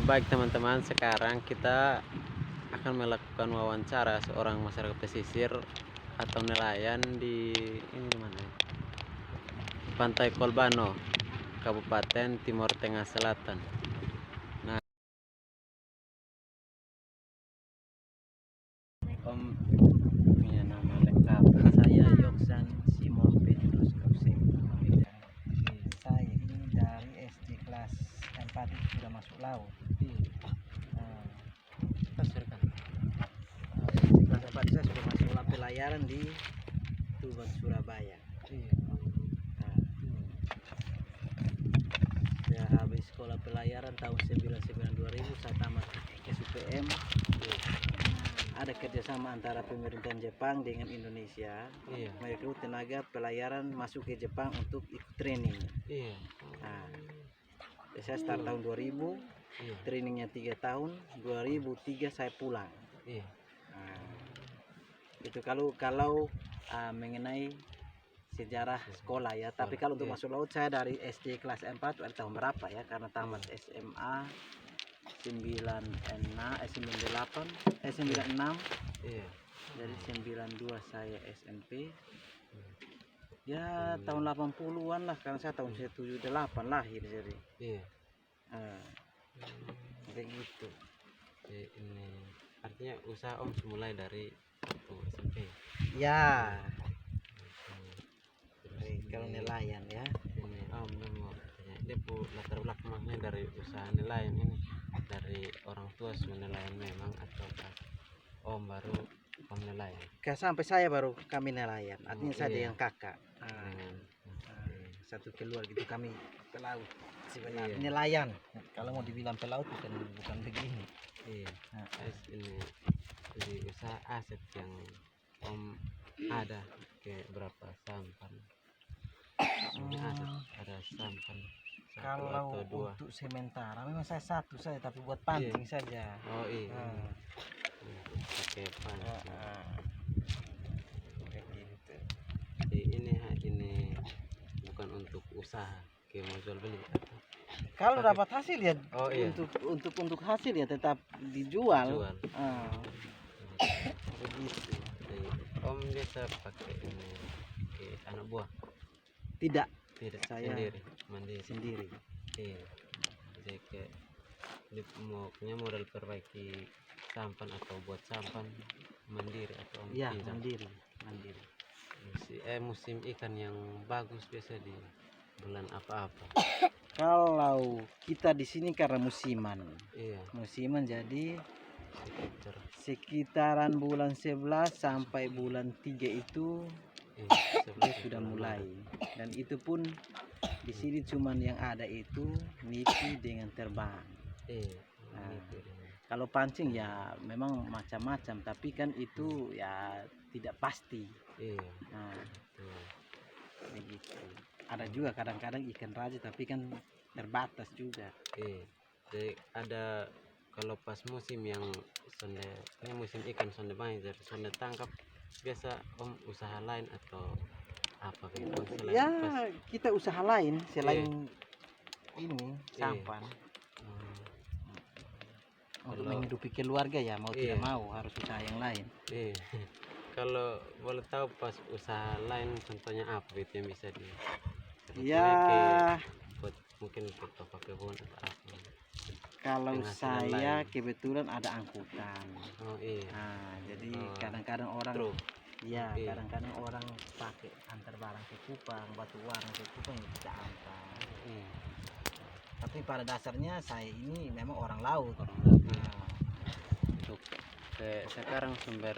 Baik teman-teman, sekarang kita akan melakukan wawancara seorang masyarakat pesisir atau nelayan di ini di mana ya? Pantai Kolbano, Kabupaten Timur Tengah Selatan. Nah, Om punya nama lengkap. Saya Yoksan Simon Petrus Kapseng. Saya ini dari SD kelas 4 itu sudah masuk laut. Pasir kan? SD kelas 4 saya sudah masuk laut pelayaran di Tuban, Surabaya. Saya habis sekolah pelayaran tahun 1999 saya tamat SUPM. Ada kerjasama antara pemerintahan Jepang dengan Indonesia. Merekrut tenaga pelayaran masuk ke Jepang untuk ikut training. Saya start tahun 2000, trainingnya 3 tahun. 2003 saya pulang. Itu kalau mengenai sejarah sekolah ya. Tapi kalau untuk masuk laut saya dari SD kelas 4 dari tahun berapa ya? Karena tamat SMA 96 dari 92 saya SMP ya tahun 80-an lah, karena saya tahun 78 lahir jadi kayak gitu. Ini artinya usaha Om mulai dari SMP. Ya, kalau nelayan ya. Ini Om mau tanya, dia latar belakangnya dari usaha nelayan ini dari orang tua sudah nelayan memang atau Om baru Om nelayan? Sampai saya baru kami nelayan, artinya saya dengan kakak. Satu keluar gitu kami pelaut sebenarnya. Nelayan. Kalau mau dibilang pelaut bukan begini. Ini usaha aset yang Om ada ke berapa sampan? Ada sampan satu Kalau atau dua? untuk sementara memang saya satu saja, tapi buat pancing saja. Pakai pancing. Begitu. Jadi ini bukan untuk usaha ke mau jual beli atau? Kalau dapat hasil ya untuk hasil ya tetap dijual. Begitu. Jadi, Om biasa pakai ini ke anak buah? Tidak, saya mandiri sendiri. Jadi kayak mau punya modal perbaiki sampan atau buat sampan mandiri atau Om mandiri. Musim ikan yang bagus biasa di bulan apa-apa? Kalau kita di sini karena musiman. Musiman jadi sekitaran bulan 11 sampai bulan 3 itu sudah mulai. Dan itu pun di sini cuman yang ada itu niti dengan terbang. Kalau pancing ya memang macam-macam, tapi kan itu ya tidak pasti. Begitu. Ada juga kadang-kadang ikan raja, tapi kan terbatas juga. Jadi ada kalau pas musim yang musim ikan sonde banyak jadi sonde tangkap, biasa Om usaha lain atau apa gitu? Kita usaha lain selain ini sampan. Untuk menghidupi keluarga ya mau tidak mau harus usaha yang lain. Kalau boleh tahu pas usaha lain contohnya apa itu yang bisa di mungkin apa kebun atau apa? Kalau saya kebetulan ada angkutan. Jadi kadang-kadang orang kadang-kadang orang pakai antar barang ke Kupang, batu warna ke Kupang ya kita antar. Tapi pada dasarnya saya ini memang orang laut. Untuk sekarang sumber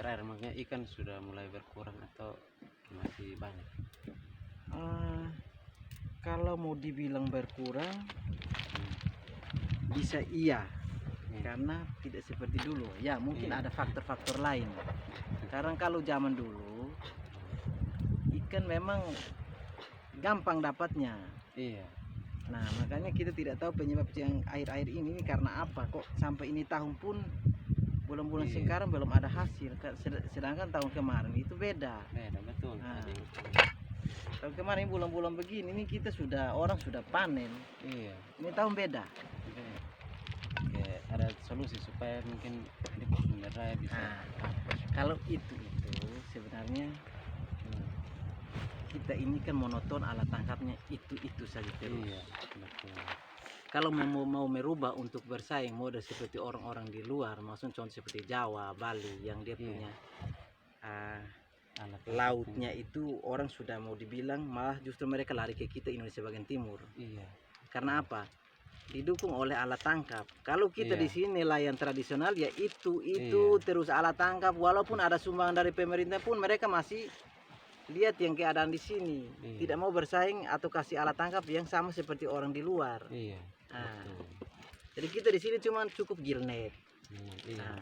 air makanya ikan sudah mulai berkurang atau masih banyak? Kalau mau dibilang berkurang bisa iya, karena tidak seperti dulu ya, mungkin ada faktor-faktor lain. Karena kalau zaman dulu ikan memang gampang dapatnya. Nah makanya kita tidak tahu penyebab yang air-air ini karena apa kok sampai ini tahun pun bulan-bulan sekarang belum ada hasil, sedangkan tahun kemarin itu beda. Betul. Tahun kemarin bulan-bulan begini ini kita orang sudah panen. Ini tahun beda. ada solusi supaya mungkin di pinggir raya bisa Nah, kalau itu sebenarnya kita ini kan monoton alat tangkapnya itu saja terus. iya betul Kalau mau merubah untuk bersaing model seperti orang-orang di luar, maksudnya contoh seperti Jawa, Bali yang dia Iya. punya alat lautnya itu orang sudah mau dibilang malah justru mereka lari ke kita Indonesia bagian timur. iya Karena apa? Didukung oleh alat tangkap. Kalau kita Iya. di sini nelayan tradisional ya itu Iya. terus alat tangkap walaupun ada sumbangan dari pemerintah pun mereka masih lihat yang keadaan di sini. Iya. Tidak mau bersaing atau kasih alat tangkap yang sama seperti orang di luar. iya Nah, betul jadi kita di sini cuma cukup gillnet. iya Nah,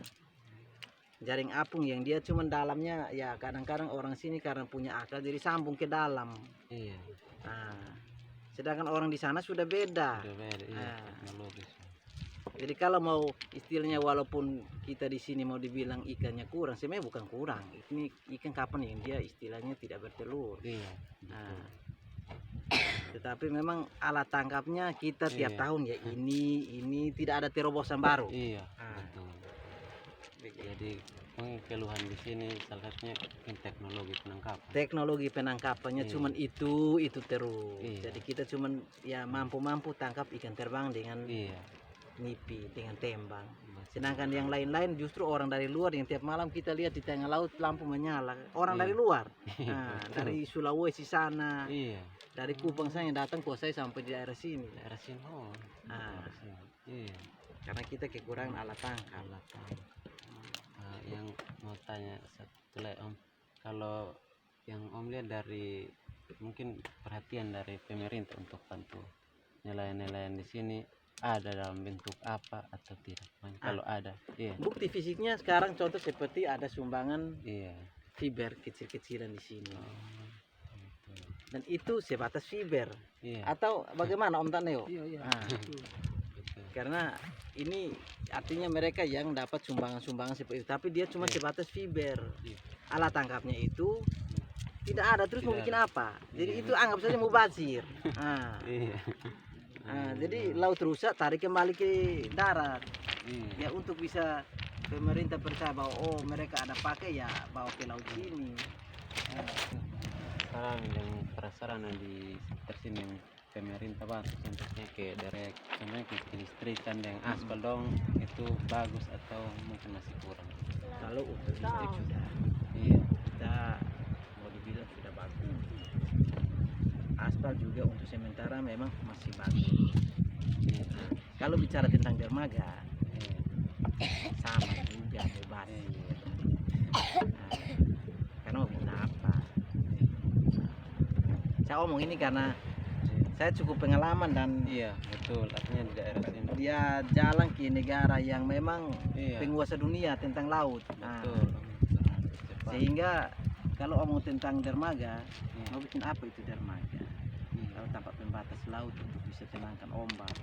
jaring apung yang dia cuma dalamnya ya kadang-kadang orang sini karena punya akal jadi sambung ke dalam. iya Nah, sedangkan orang di sana sudah beda. udah beda iya Ah. teknologis Jadi kalau mau istilahnya walaupun kita di sini mau dibilang ikannya kurang, sebenarnya bukan kurang. Ini ikan kapan yang dia istilahnya tidak bertelur. iya Nah, betul tetapi memang alat tangkapnya kita tiap Iya. tahun ya ini tidak ada terobosan baru. iya Ah. betul jadi mungkin keluhan di sini salah satunya mungkin teknologi penangkapan Teknologi penangkapannya Iya. cuman itu terus. Iya. Jadi kita cuman ya mampu tangkap ikan terbang dengan iya nyipi, dengan tembang. betul. Sedangkan yang lain-lain justru orang dari luar yang tiap malam kita lihat di tengah laut lampu menyala. Orang Iya. dari luar. Iya, Nah, betul. dari Sulawesi sana, iya dari Kupang sana yang datang kuasai sampai di daerah sini. daerah Sinhol Ah. daerah sini iya Karena kita kekurangan alat tangkap. alat tangkap. Yang mau tanya satu lagi Om, kalau yang Om lihat dari mungkin perhatian dari pemerintah untuk bantu nelayan-nelayan di sini ada dalam bentuk apa atau tidak? Kalau ada, iya, Bukti fisiknya sekarang contoh seperti ada sumbangan iya. fiber kecil-kecilan di sini. Oh, gitu. Dan itu sebatas fiber. Iya, Atau bagaimana Om Taneo? Iya. Ah. betul. Karena ini artinya mereka yang dapat sumbangan-sumbangan seperti itu, tapi dia cuma Iya. sebatas fiber. Iya. Alat tangkapnya itu tidak ada, terus mau Tidak bikin apa? Jadi Iya. itu anggap saja mubazir. Iya. Jadi laut rusak tarik kembali ke darat. Iya. Ya untuk bisa pemerintah percaya bahwa oh mereka ada pakai ya bawa ke laut sini. Saran yang prasarana di sekitar sini yang pemerintah bantu contohnya ke direct contohnya ke listrikan dengan aspal dong itu bagus atau mungkin masih kurang Kalau untuk listrik sudah iya kita mau dibilang sudah bagus. Aspal juga untuk sementara memang masih bagus. iya Kalau bicara tentang dermaga iya sama juga bebas. iya Karena mau bikin apa? Saya omong ini karena saya cukup pengalaman dan iya betul artinya di daerah sini dia jalan ke negara yang memang iya penguasa dunia tentang laut. Nah, betul cepat sehingga kalau omong tentang dermaga, iya mau bikin apa itu dermaga? iya Kalau tempat pembatas laut untuk bisa tenangkan ombak.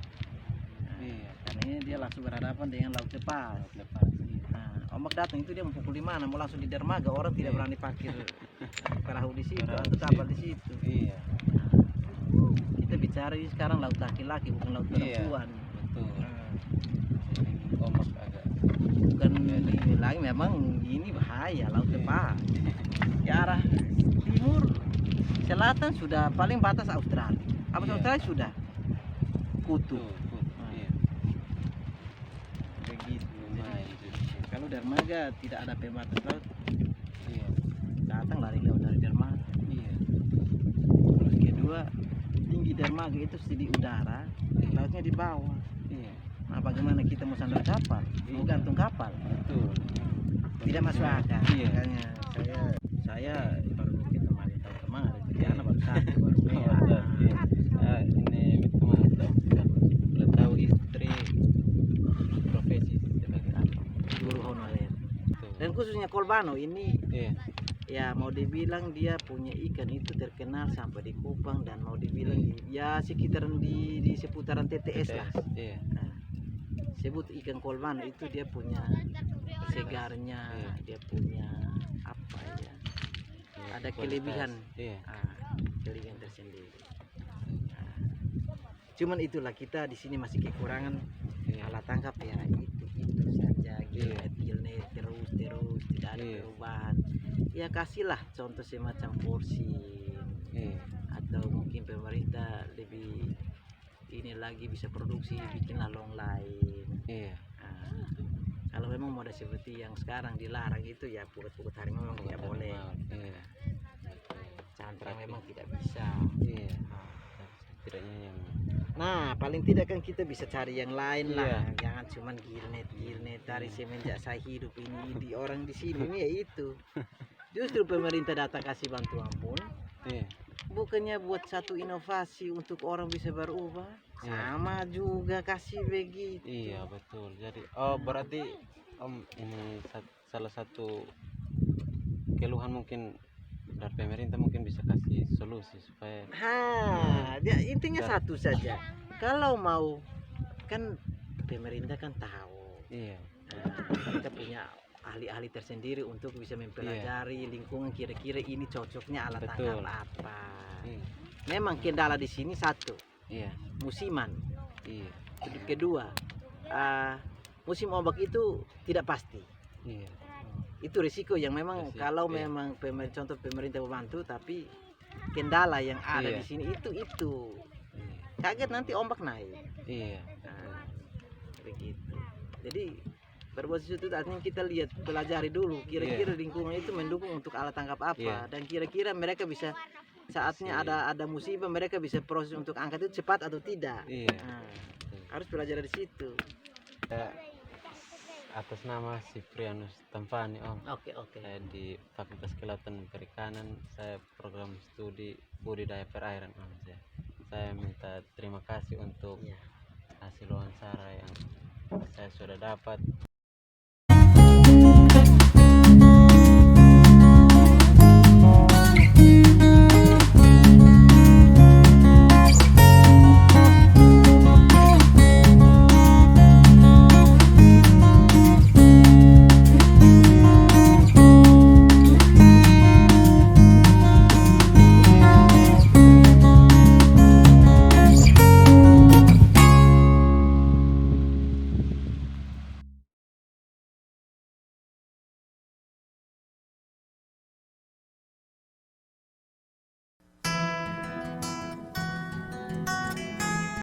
Nah, iya karena ini dia langsung berhadapan dengan laut lepas. laut lepas iya Nah, ombak datang itu dia mau pukul di mana? Mau langsung di dermaga. Orang tidak Iya. berani parkir perahu di situ Perahu atau di kapal di situ. iya Kita bicara ini sekarang laut laki-laki bukan laut Iya. perempuan. betul Nah, ombak agak bukan ini lagi memang ini bahaya laut Iya. lepas. Ke arah timur, selatan sudah paling batas Australia. Apa Iya. Australia sudah kutub. tuh iya Begitu. lumayan Jadi, juga. kalau dermaga tidak ada pembatas laut, iya datang lari laut dari dermaga. iya Terus kedua, tinggi dermaga itu di udara, Iya. lautnya di bawah. iya Nah, bagaimana kita mau sandar kapal? Mau Iya. gantung kapal? betul Tidak masuk akal. Iya. Makanya saya baru kita kemarin tahun kemarin, jadi anak baru satu baru Oh, merah. iya. Ini itu mantap kalau tahu istri profesi sebagai apa Guru honorer. tuh Dan khususnya Kolbano ini iya ya mau dibilang dia punya ikan itu terkenal sampai di Kupang dan mau dibilang ya sekitaran di seputaran TTS lah. iya Nah, sebut ikan Kolbano itu dia punya segarnya, Iya. dia punya apa ya? Ada Kualitas. kelebihan. iya Kelebihan tersendiri. Nah, cuman itulah kita di sini masih kekurangan iya alat tangkap ya itu gilnet terus tidak ada Iya. perubahan. Ya kasihlah contoh semacam porsi, Iya. atau mungkin pemerintah lebih ini lagi bisa produksi, bikinlah long line. Iya. Nah, kalau memang mau ada seperti yang sekarang dilarang itu, ya pukul-pukul harimau memang tidak boleh. Iya. Cantrang memang tidak bisa. Iya. Nah, Setidaknya yang nah, paling tidak kan kita bisa cari yang lain lah. Iya. Jangan cuman gilnet dari semenjak saya hidup ini di orang di sini ini ya itu. Justru pemerintah datang kasih bantuan pun iya. bukannya buat satu inovasi untuk orang bisa berubah, Iya. sama juga kasih begitu. Iya, betul. Jadi berarti Om ini salah satu keluhan mungkin dari pemerintah, mungkin bisa kasih solusi supaya Dia intinya Dan- satu saja. Kalau mau, kan pemerintah kan tahu. iya. Kita punya ahli-ahli tersendiri untuk bisa mempelajari lingkungan, kira-kira ini cocoknya alat Betul. tangkap apa. Iya. Memang kendala di sini satu, Iya. musiman. Iya. Kedua, musim ombak itu tidak pasti. Iya. Itu risiko yang memang Risiko, kalau iya. memang contoh pemerintah membantu, tapi kendala yang ada Iya. di sini itu Iya. kaget nanti ombak naik. Iya. Nah, begitu. Jadi berbuat sesuatu artinya kita lihat, pelajari dulu kira-kira lingkungan itu mendukung untuk alat tangkap apa, Iya. dan kira-kira mereka bisa saatnya ada musibah mereka bisa proses untuk angkat itu cepat atau tidak. Iya. Nah, Betul. harus belajar dari situ. Atas nama Siprianus Tampani Om, Oke. saya di Fakultas Kelautan dan Perikanan, saya program studi budidaya perairan Om. Saya minta terima kasih untuk Iya. hasil wawancara yang saya sudah dapat.